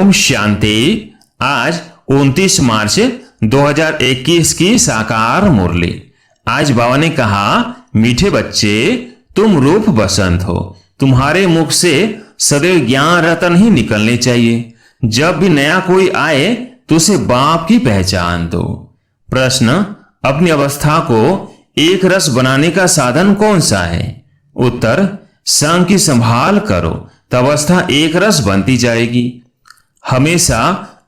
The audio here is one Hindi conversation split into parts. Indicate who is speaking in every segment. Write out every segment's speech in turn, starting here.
Speaker 1: ओम शांति। आज 29 मार्च 2021 की साकार मुरली। आज बाबा ने कहा, मीठे बच्चे तुम रूप बसंत हो, तुम्हारे मुख से सदैव ज्ञान रतन ही निकलने चाहिए। जब भी नया कोई आए तो उसे बाप की पहचान दो। प्रश्न, अपनी अवस्था को एक रस बनाने का साधन कौन सा है? उत्तर, संग की संभाल करो तो अवस्था एक रस बनती जाएगी। हमेशा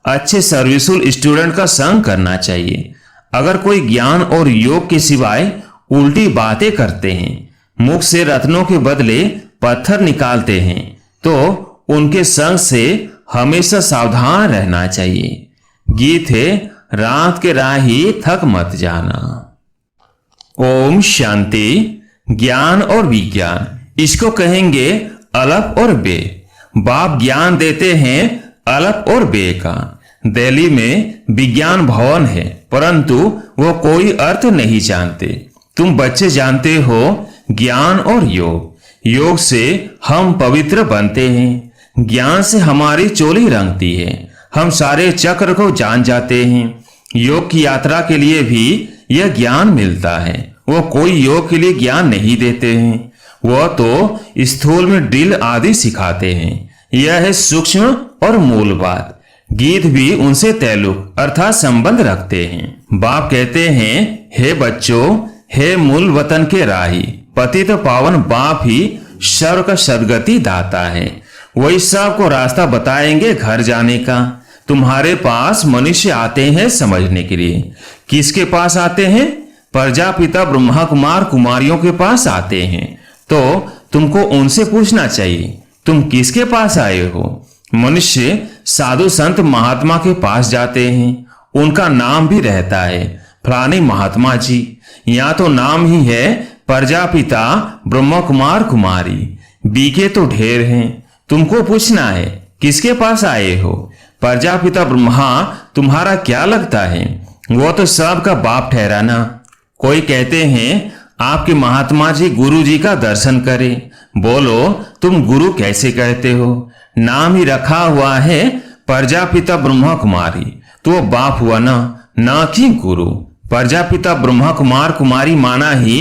Speaker 1: अच्छे सर्विसफुल स्टूडेंट का संग करना चाहिए। अगर कोई ज्ञान और योग के सिवाय उल्टी बातें करते हैं, मुख से रत्नों के बदले पत्थर निकालते हैं, तो उनके संग से हमेशा सावधान रहना चाहिए। गीत है, रात के राही थक मत जाना। ओम शांति। ज्ञान और विज्ञान, इसको कहेंगे अलफ और बे। बाप ज्ञान देते हैं अलफ और बे का। दिल्ली में विज्ञान भवन है, परंतु वो कोई अर्थ नहीं जानते। तुम बच्चे जानते हो ज्ञान और योग। योग से हम पवित्र बनते हैं, ज्ञान से हमारी चोली रंगती है, हम सारे चक्र को जान जाते हैं। योग की यात्रा के लिए भी यह ज्ञान मिलता है। वो कोई योग के लिए ज्ञान नहीं देते हैं, वह तो स्थूल में ड्रिल आदि सिखाते हैं। यह है सूक्ष्म और मूल बात। गीत भी उनसे ताल्लुक अर्थात संबंध रखते हैं। बाप कहते हैं, हे बच्चों, हे मूल वतन के राही, पतित पावन बाप ही सर्व का सदगति दाता है। वही सबको रास्ता बताएंगे घर जाने का। तुम्हारे पास मनुष्य आते हैं समझने के लिए। किसके पास आते हैं? प्रजापिता ब्रह्मा कुमार कुमारियों के पास आते हैं। तो तुमको उनसे पूछना चाहिए, तुम किसके पास आए हो? मनुष्य साधु संत महात्मा के पास जाते हैं, उनका नाम भी रहता है फलाने महात्मा जी। यहाँ तो नाम ही है प्रजापिता ब्रह्मा कुमार कुमारी। बीके तो ढेर हैं। तुमको पूछना है किसके पास आए हो? प्रजापिता ब्रह्मा तुम्हारा क्या लगता है? वो तो सबका बाप ठहराना। कोई कहते हैं आपके महात्मा जी गुरु जी का दर्शन करें। बोलो, तुम गुरु कैसे कहते हो? नाम ही रखा हुआ है प्रजापिता ब्रह्मा कुमारी, तो बाप हुआ ना कि गुरु। प्रजापिता ब्रह्मा कुमार कुमारी माना ही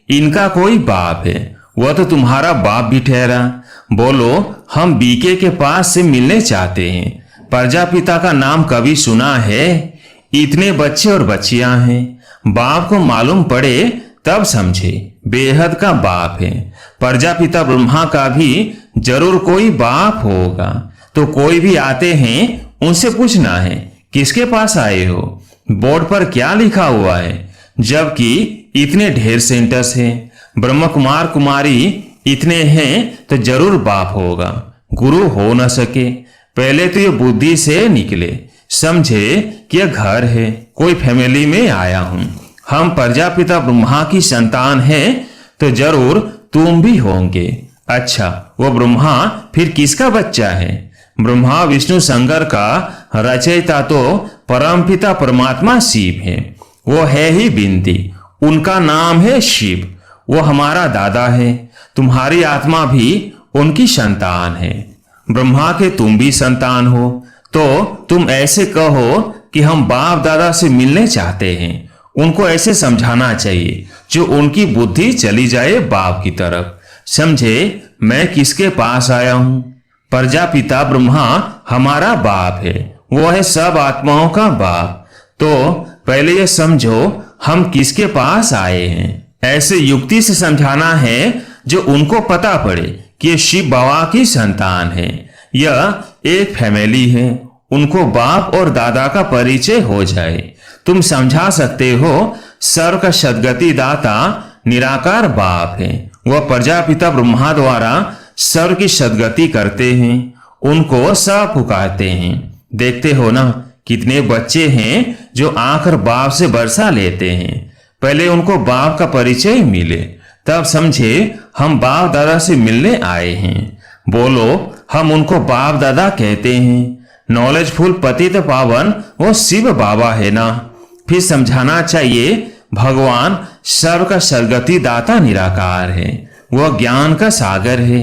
Speaker 1: इनका कोई बाप है, वह तो तुम्हारा बाप भी ठहरा। बोलो, हम बीके के पास से मिलने चाहते हैं। प्रजापिता का नाम कभी सुना है? इतने बच्चे और बच्चियां हैं, बाप को मालूम पड़े तब समझे बेहद का बाप है। प्रजापिता ब्रह्मा का भी जरूर कोई बाप होगा। तो कोई भी आते हैं उनसे पूछना है किसके पास आए हो, बोर्ड पर क्या लिखा हुआ है। जबकि इतने ढेर सेंटर्स हैं, ब्रह्मा कुमार कुमारी इतने हैं तो जरूर बाप होगा, गुरु हो न सके। पहले तो ये बुद्धि से निकले, समझे कि यह घर है, कोई फैमिली में आया हूं। हम प्रजापिता ब्रह्मा की संतान हैं तो जरूर तुम भी होंगे। अच्छा, वो ब्रह्मा फिर किसका बच्चा है? ब्रह्मा विष्णु शंकर का रचयिता तो परमपिता परमात्मा शिव है। वो है ही बिंदी, उनका नाम है शिव। वो हमारा दादा है। तुम्हारी आत्मा भी उनकी संतान है। ब्रह्मा के तुम भी संतान हो, तो तुम ऐसे कहो कि हम बाप दादा से मिलने चाहते हैं। उनको ऐसे समझाना चाहिए जो उनकी बुद्धि चली जाए बाप की तरफ। समझे मैं किसके पास आया हूं? प्रजापिता ब्रह्मा हमारा बाप है, वो है सब आत्माओं का बाप। तो पहले ये समझो हम किसके पास आए हैं। ऐसे युक्ति से समझाना है जो उनको पता पड़े कि ये शिव बाबा की संतान है, यह एक फैमिली है। उनको बाप और दादा का परिचय हो जाए। तुम समझा सकते हो सर्व का सदगति दाता निराकार बाप है। वह प्रजापिता ब्रह्मा द्वारा सर्व की सदगति करते हैं, उनको सब पुकारते हैं। देखते हो ना कितने बच्चे हैं जो आकर बाप से बरसा लेते हैं। पहले उनको बाप का परिचय मिले तब समझे हम बाप दादा से मिलने आए हैं। बोलो, हम उनको बाप दादा कहते हैं। नॉलेजफुल पतित पावन वो शिव बाबा है ना। फिर समझाना चाहिए भगवान सर्व का सदगति दाता निराकार है, वह ज्ञान का सागर है।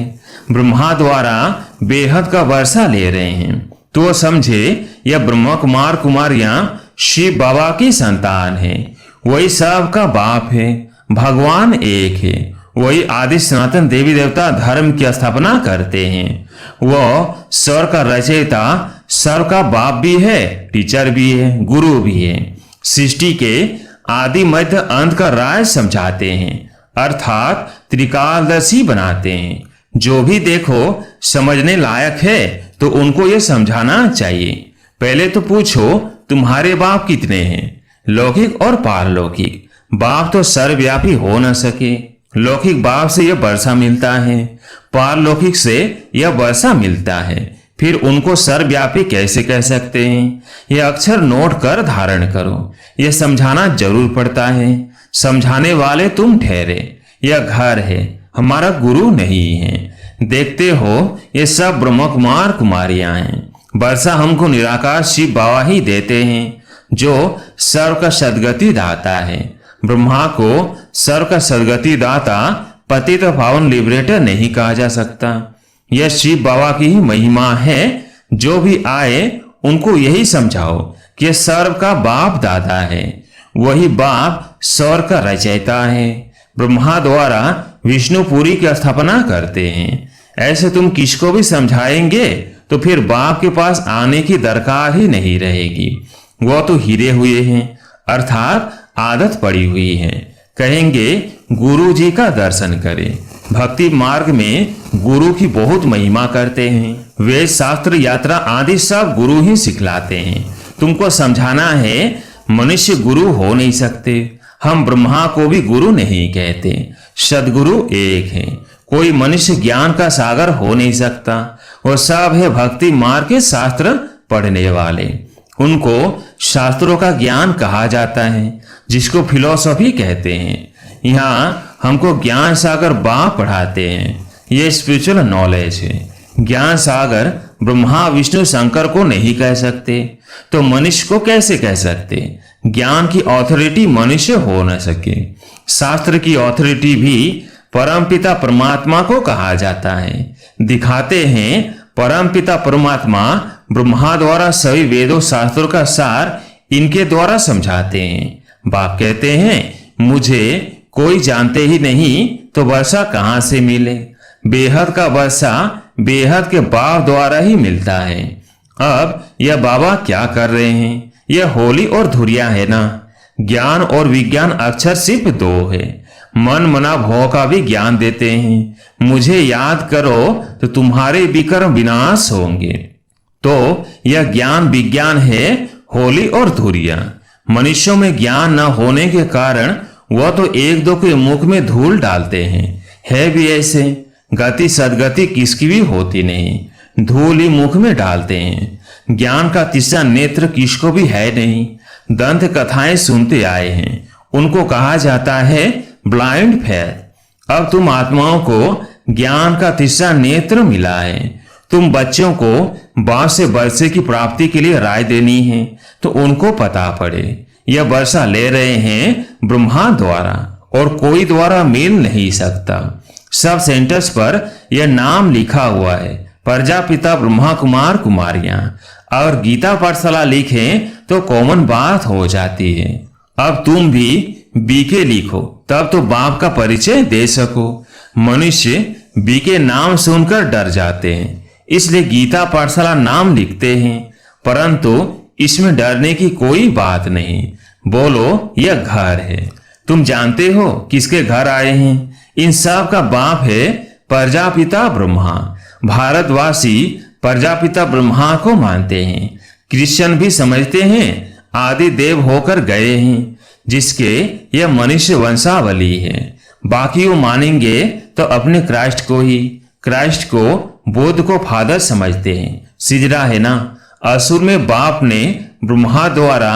Speaker 1: ब्रह्मा द्वारा बेहद का वर्षा ले रहे हैं। तो समझे यह ब्रह्मा कुमार कुमारियां शिव बाबा की संतान हैं। वही सबका बाप है, भगवान एक है। वही आदि सनातन देवी देवता धर्म की स्थापना करते हैं। वह स्वर का रचयिता, सर्व का बाप भी है, टीचर भी है, गुरु भी है। सृष्टि के आदि मध्य अंत का राज समझाते हैं, अर्थात त्रिकालदर्शी बनाते हैं। जो भी देखो समझने लायक है तो उनको यह समझाना चाहिए। पहले तो पूछो तुम्हारे बाप कितने हैं, लौकिक और पारलौकिक। बाप तो सर्वव्यापी हो न सके। लौकिक बाप से यह वर्षा मिलता है, पारलौकिक से यह वर्षा मिलता है, फिर उनको सर्वव्यापी कैसे कह सकते हैं? यह अक्षर नोट कर धारण करो। यह समझाना जरूर पड़ता है। समझाने वाले तुम ठहरे। यह घर है, हमारा गुरु नहीं है। देखते हो ये सब ब्रह्म कुमार कुमारियां हैं। वर्षा हमको निराकार शिव बाबा ही देते हैं, जो सर्व का सदगति दाता है। ब्रह्मा को सर्व का सदगति दाता, पतित पावन लिबरेटर नहीं कहा जा सकता। यह शिव बाबा की ही महिमा है। जो भी आए उनको यही समझाओ कि यह सर्व का बाप दादा है। वही बाप स्वर्ग का रचयिता है। ब्रह्मा द्वारा विष्णुपुरी की स्थापना करते हैं। ऐसे तुम किसको भी समझाएंगे तो फिर बाप के पास आने की दरकार ही नहीं रहेगी। वो तो हिरे हुए हैं, अर्थात आदत पड़ी हुई है। कहेंगे गुरु जी का दर्शन करें। भक्ति मार्ग में गुरु की बहुत महिमा करते हैं। वेद शास्त्र यात्रा आदि सब गुरु ही सिखलाते हैं। तुमको समझाना है मनुष्य गुरु हो नहीं सकते। हम ब्रह्मा को भी गुरु नहीं कहते। सदगुरु एक है। कोई मनुष्य ज्ञान का सागर हो नहीं सकता। वो सब है भक्ति मार्ग के शास्त्र पढ़ने वाले। उनको शास्त्रों का ज्ञान कहा जाता है, जिसको फिलोसॉफी कहते हैं। यहाँ हमको ज्ञान सागर बाप पढ़ाते हैं। ये स्पिरिचुअल नॉलेज है। ज्ञान सागर ब्रह्मा विष्णु शंकर को नहीं कह सकते, तो मनुष्य को कैसे कह सकते? ज्ञान की ऑथोरिटी मनुष्य हो न सके। शास्त्र की ऑथोरिटी भी परमपिता परमात्मा को कहा जाता है। दिखाते हैं परमपिता परमात्मा ब्रह्मा द्वारा सभी वेदों शास्त्रों का सार इनके द्वारा समझाते हैं। बाप कहते हैं मुझे कोई जानते ही नहीं तो वर्षा कहां से मिले? बेहद का वर्षा बेहद के बाप द्वारा ही मिलता है। अब यह बाबा क्या कर रहे हैं? यह होली और धुरिया है ना। ज्ञान और विज्ञान अक्षर सिर्फ दो है। मन मना भव का भी ज्ञान देते हैं। मुझे याद करो तो तुम्हारे विकर्म विनाश होंगे। तो यह ज्ञान विज्ञान है, होली और धुरिया। मनुष्यों में ज्ञान न होने के कारण वह तो एक दो के मुख में धूल डालते हैं। है भी ऐसे। गति सदगति किसकी भी होती नहीं, धूल ही मुख में डालते हैं। ज्ञान का तीसरा नेत्र किसको भी है नहीं। दंत कथाएं सुनते आए हैं, उनको कहा जाता है ब्लाइंड फेथ। अब तुम आत्माओं को ज्ञान का तीसरा नेत्र मिला है। तुम बच्चों को बाप से वर्षे की प्राप्ति के लिए राय देनी है तो उनको पता पड़े। यह वर्षा ले रहे हैं ब्रह्मा द्वारा और कोई द्वारा मिल नहीं सकता। सब सेंटर्स पर यह नाम लिखा हुआ है, प्रजापिता ब्रह्मा कुमार कुमारियां। और गीता पाठशाला लिखें तो कॉमन बात हो जाती है। अब तुम भी बीके लिखो, तब तो बाप का परिचय दे सको। मनुष्य बीके नाम सुनकर डर जाते हैं, इसलिए गीता पाठशाला नाम लिखते हैं, परंतु इसमें डरने की कोई बात नहीं। बोलो यह घर है। तुम जानते हो किसके घर आए हैं? इन सब का बाप है प्रजापिता ब्रह्मा। भारतवासी प्रजापिता ब्रह्मा को मानते हैं। क्रिश्चियन भी समझते हैं आदि देव होकर गए हैं, जिसके यह मनुष्य वंशावली है। बाकी वो मानेंगे तो अपने क्राइस्ट को ही। क्राइस्ट को बुद्ध को फादर समझते हैं। सिजरा है ना। असुर में बाप ने ब्रह्मा द्वारा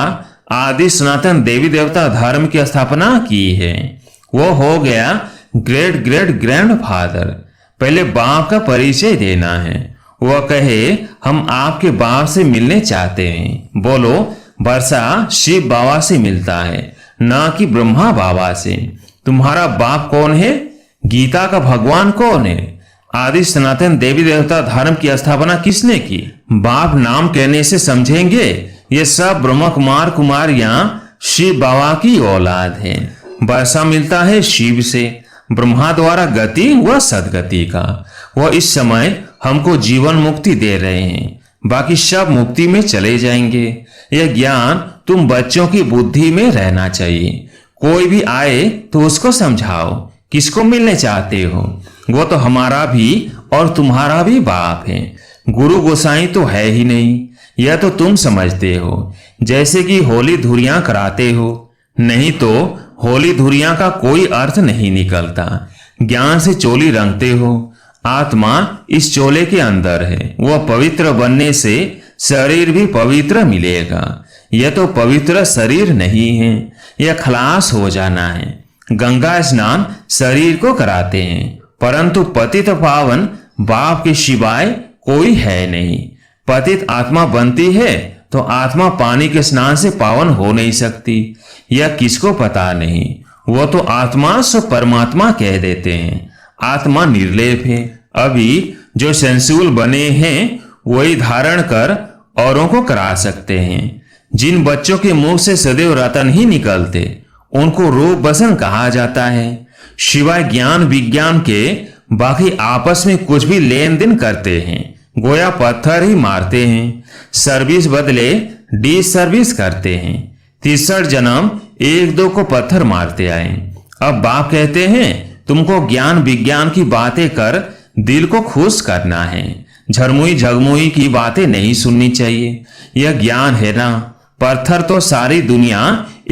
Speaker 1: आदि सनातन देवी देवता धर्म की स्थापना की है। वो हो गया ग्रेट ग्रेट ग्रैंड फादर। पहले बाप का परिचय देना है। वह कहे हम आपके बाप से मिलने चाहते हैं। बोलो वर्षा शिव बाबा से मिलता है, ना कि ब्रह्मा बाबा से। तुम्हारा बाप कौन है? गीता का भगवान कौन है? आदि सनातन देवी देवता धर्म की स्थापना किसने की? बाप नाम कहने से समझेंगे ये सब ब्रह्म कुमार कुमारियां शिव बाबा की औलाद है। वर्षा मिलता है शिव से, ब्रह्मा द्वारा गति व सदगति का। वह इस समय हमको जीवन मुक्ति दे रहे हैं, बाकी सब मुक्ति में चले जाएंगे। यह ज्ञान तुम बच्चों की बुद्धि में रहना चाहिए। कोई भी आए तो उसको समझाओ किसको मिलने चाहते हो, वो तो हमारा भी और तुम्हारा भी बाप है। गुरु गोसाई तो है ही नहीं, यह तो तुम समझते हो। जैसे कि होली धुरियां कराते हो, नहीं तो होली धुरियां का कोई अर्थ नहीं निकलता। ज्ञान से चोली रंगते हो, आत्मा इस चोले के अंदर है। वह पवित्र बनने से शरीर भी पवित्र मिलेगा। यह तो पवित्र शरीर नहीं है, यह खलास हो जाना है। गंगा स्नान शरीर को कराते हैं, परंतु पतित पावन बाप के सिवाय कोई है नहीं। पतित आत्मा बनती है तो आत्मा पानी के स्नान से पावन हो नहीं सकती। यह किसको पता नहीं। वो तो आत्मा सो परमात्मा कह देते हैं। आत्मा निर्लेप है। अभी जो सेंसुअल बने हैं वही धारण कर औरों को करा सकते हैं। जिन बच्चों के मुंह से सदैव रतन ही निकलते उनको रूप बसन कहा जाता है। सिवाय ज्ञान विज्ञान के बाकी आपस में कुछ भी लेन देन करते हैं, गोया पत्थर ही मारते हैं। सर्विस बदले डी सर्विस करते हैं। 63 जन्म एक दो को पत्थर मारते आए। अब बाप कहते हैं तुमको ज्ञान विज्ञान की बातें कर दिल को खुश करना है। झरमुई झगमुई की बातें नहीं सुननी चाहिए। यह ज्ञान है ना। पत्थर तो सारी दुनिया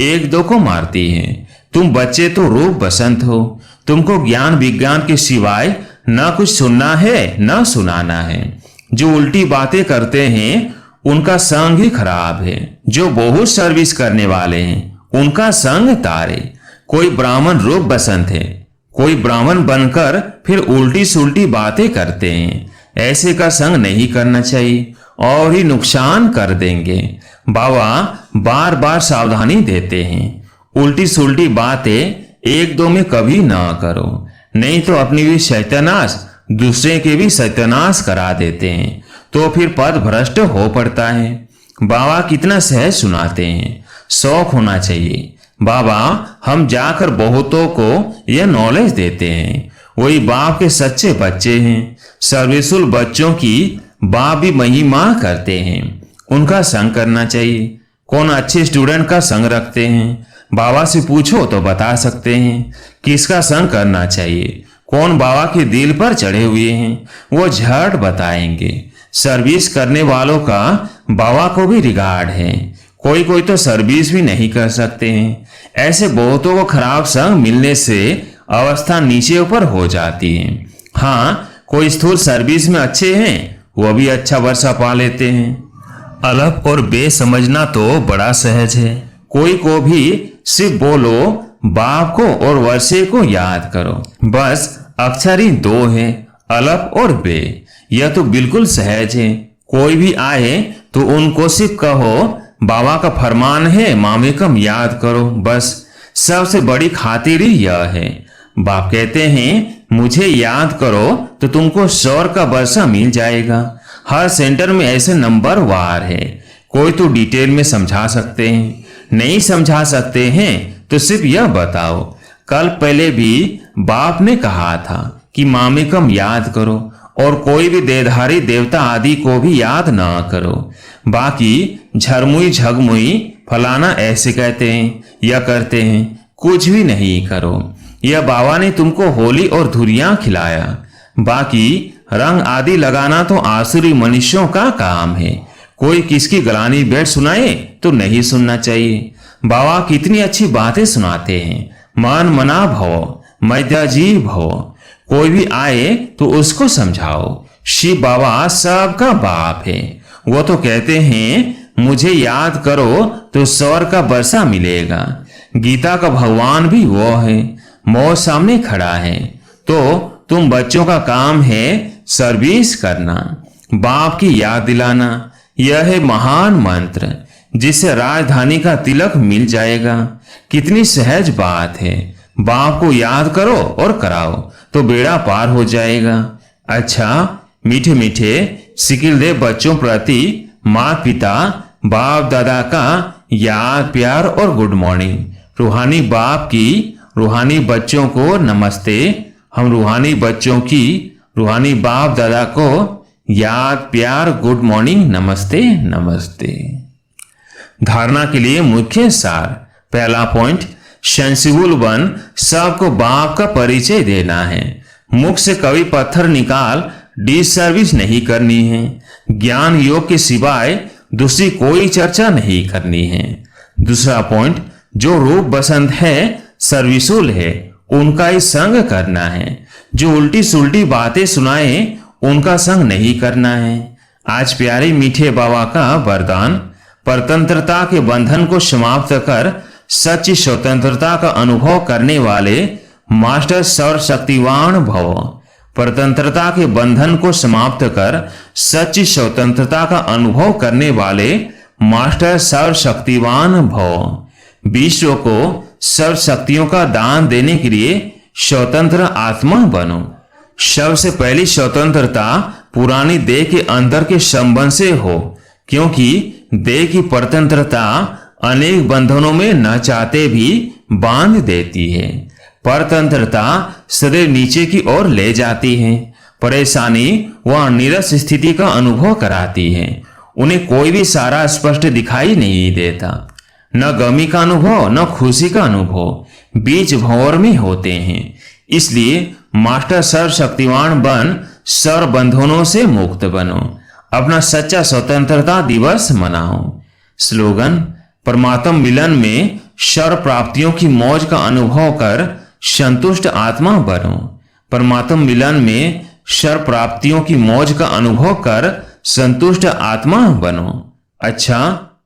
Speaker 1: एक दो को मारती है। तुम बच्चे तो रूप बसंत हो। तुमको ज्ञान विज्ञान के सिवाय न कुछ सुनना है न सुनाना है। जो उल्टी बातें करते हैं उनका संग ही खराब है। जो बहुत सर्विस करने वाले हैं उनका संग तारे। कोई ब्राह्मण रूप बसंत है, कोई ब्राह्मण बनकर फिर उल्टी सुल्टी बातें करते हैं। ऐसे का संग नहीं करना चाहिए और ही नुकसान कर देंगे। बाबा बार बार सावधानी देते हैं, उल्टी सुल्टी बातें एक दो में कभी ना करो, नहीं तो अपनी भी सत्यानाश दूसरे के भी सत्यानाश करा देते हैं, तो फिर पद भ्रष्ट हो पड़ता है। बाबा कितना सहज सुनाते हैं, शौक होना चाहिए। बाबा हम जाकर बहुतों को यह नॉलेज देते हैं। वही बाप के सच्चे बच्चे हैं। सर्विसुल बच्चों की बाप भी महिमा करते हैं। उनका संग करना चाहिए। कौन अच्छे स्टूडेंट का संग रखते हैं, बाबा से पूछो तो बता सकते हैं किसका संग करना चाहिए। कौन बाबा के दिल पर चढ़े हुए हैं वो झट बताएंगे। सर्विस करने वालों का बाबा को भी रिगार्ड है। कोई कोई तो सर्विस भी नहीं कर सकते हैं। ऐसे बहुतों को खराब संग मिलने से अवस्था नीचे ऊपर हो जाती है। हाँ, कोई स्थूल सर्विस में अच्छे हैं वो भी अच्छा वर्षा पा लेते हैं। अलग और बे समझना तो बड़ा सहज है। कोई को भी सिर्फ बोलो बाप को और वर्षे को याद करो, बस अक्षर ही दो है, अलग और बे। यह तो बिल्कुल सहज है। कोई भी आए तो उनको सिर्फ कहो बाबा का फरमान है मामेकम याद करो, बस। सबसे बड़ी खातिर ही यह है। बाप कहते हैं मुझे याद करो तो तुमको 100 का वर्षा मिल जाएगा। हर सेंटर में ऐसे नंबर वार है। कोई तो डिटेल में समझा सकते हैं, नहीं समझा सकते हैं तो सिर्फ यह बताओ। कल पहले भी बाप ने कहा था कि मामेकम याद करो और कोई भी देहधारी देवता आदि को भी याद ना करो। बाकी झरमुई झगमुई फलाना ऐसे कहते हैं या करते हैं, कुछ भी नहीं करो। यह बाबा ने तुमको होली और धुरियां खिलाया। बाकी रंग आदि लगाना तो आसुरी मनुष्यों का काम है। कोई किसकी गलानी बैठ सुनाए तो नहीं सुनना चाहिए। बाबा कितनी अच्छी बातें सुनाते हैं। मन मना भव, मैदाजी भव। कोई भी आए तो उसको समझाओ शिव बाबा सबका बाप है। वो तो कहते हैं मुझे याद करो तो 100 का वर्षा मिलेगा। गीता का भगवान भी वो है, मौत सामने खड़ा है। तो तुम बच्चों का काम है सर्विस करना, बाप की याद दिलाना। यह है महान मंत्र जिससे राजधानी का तिलक मिल जाएगा। कितनी सहज बात है। बाप को याद करो और कराओ तो बेड़ा पार हो जाएगा। अच्छा, मीठे मीठे सिकिलदेव बच्चों प्रति माता पिता बाप दादा का याद प्यार और गुड मॉर्निंग। रूहानी बाप की रूहानी बच्चों को नमस्ते। हम रूहानी बच्चों की रूहानी बाप दादा को याद प्यार गुड मॉर्निंग नमस्ते नमस्ते। धारणा के लिए मुख्य सार। पहला पॉइंट, सेंसिबल बन सबको बाप का परिचय देना है। मुख से कभी पत्थर निकाल डिसर्विस नहीं करनी है। ज्ञान योग के सिवाय दूसरी कोई चर्चा नहीं करनी है। दूसरा पॉइंट, जो रूप बसंत है सर्विसुल है उनका ही संग करना है। जो उल्टी सुल्टी बातें सुनाए उनका संग नहीं करना है। आज प्यारे मीठे बाबा का वरदान, परतंत्रता के बंधन को समाप्त कर सच्ची स्वतंत्रता का अनुभव करने वाले मास्टर सर्वशक्तिवान भव। परतंत्रता के बंधन को समाप्त कर सच्ची स्वतंत्रता का अनुभव करने वाले मास्टर सर्वशक्तिवान भव। विश्व को सर्व शक्तियों का दान देने के लिए स्वतंत्र आत्मा बनो। सबसे पहली स्वतंत्रता पुरानी देह के अंदर के संबंध से हो, क्योंकि देह की परतंत्रता अनेक बंधनों में न चाहते भी बांध देती है। परतंत्रता सदैव नीचे की ओर ले जाती है। परेशानी व नीरस स्थिति का अनुभव कराती है। उन्हें कोई भी सारा स्पष्ट दिखाई नहीं देता। न गमी का अनुभव न खुशी का अनुभव बीच भंवर में होते हैं। इसलिए मास्टर सर्वशक्तिवान बन सर्व बंधनों से मुक्त बनो। अपना सच्चा स्वतंत्रता दिवस मनाओ। स्लोगन, परमात्मा मिलन में सर्व प्राप्तियों की मौज का अनुभव कर संतुष्ट आत्मा बनो। परमात्मा मिलन में सर्व प्राप्तियों की मौज का अनुभव कर संतुष्ट आत्मा बनो। अच्छा,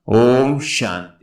Speaker 1: ओम शांति।